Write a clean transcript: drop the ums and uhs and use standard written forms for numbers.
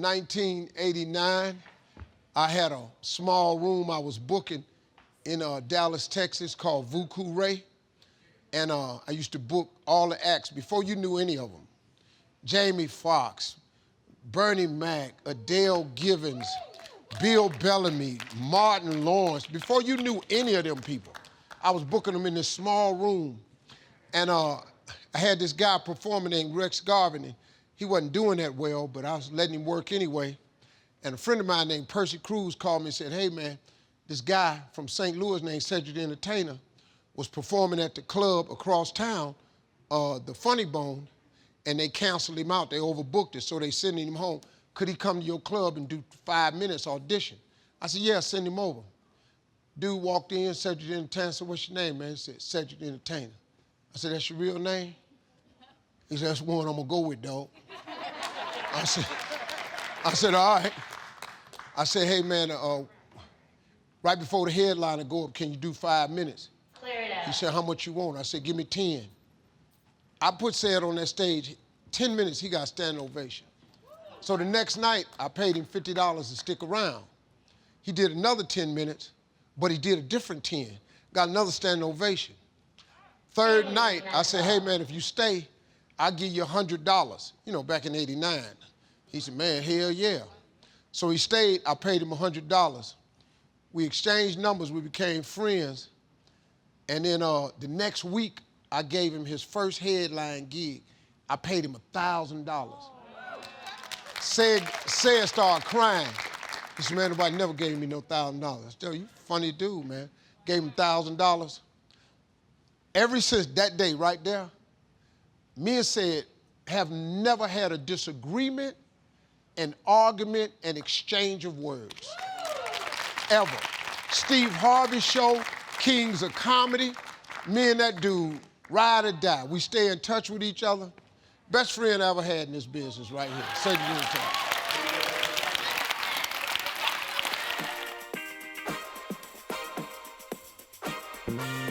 1989, I had a small room I was booking in Dallas, Texas called Vuku Ray. And I used to book all the acts before you knew any of them. Jamie Foxx, Bernie Mac, Adele Givens, Bill Bellamy, Martin Lawrence. Before you knew any of them people, I was booking them in this small room. And I had this guy performing named Rex Garvin, and he wasn't doing that well, but I was letting him work anyway. And a friend of mine named Percy Cruz called me and said, hey man, this guy from St. Louis named Cedric the Entertainer was performing at the club across town, the Funny Bone, and they canceled him out. They overbooked it, so they sending him home. Could he come to your club and do 5 minutes audition? I said, yeah, send him over. Dude walked in, Cedric the Entertainer, said, what's your name, man? He said, Cedric the Entertainer. I said, that's your real name? He said, that's one I'm gonna go with, dog. I said, all right. I said, hey man, right before the headliner go up, can you do 5 minutes? Clear it out. He said, how much you want? I said, give me 10. I put Ced on that stage, 10 minutes, he got a standing ovation. So the next night, I paid him $50 to stick around. He did another 10 minutes, but he did a different 10, got another standing ovation. Third night, I said, hey man, if you stay, I'll give you $100. You know, back in '89. He said, man, hell yeah. So he stayed, I paid him $100. We exchanged numbers, we became friends. And then the next week, I gave him his first headline gig. I paid him $1,000. Ced started crying. He said, man, nobody never gave me no $1,000. I said, you funny dude, man. Gave him $1,000. Ever since that day right there, me and Ced have never had a disagreement, an argument, an exchange of words. Ever. Steve Harvey Show, Kings of Comedy, me and that dude, ride or die. We stay in touch with each other. Best friend I ever had in this business right here. Cedric the Entertainer.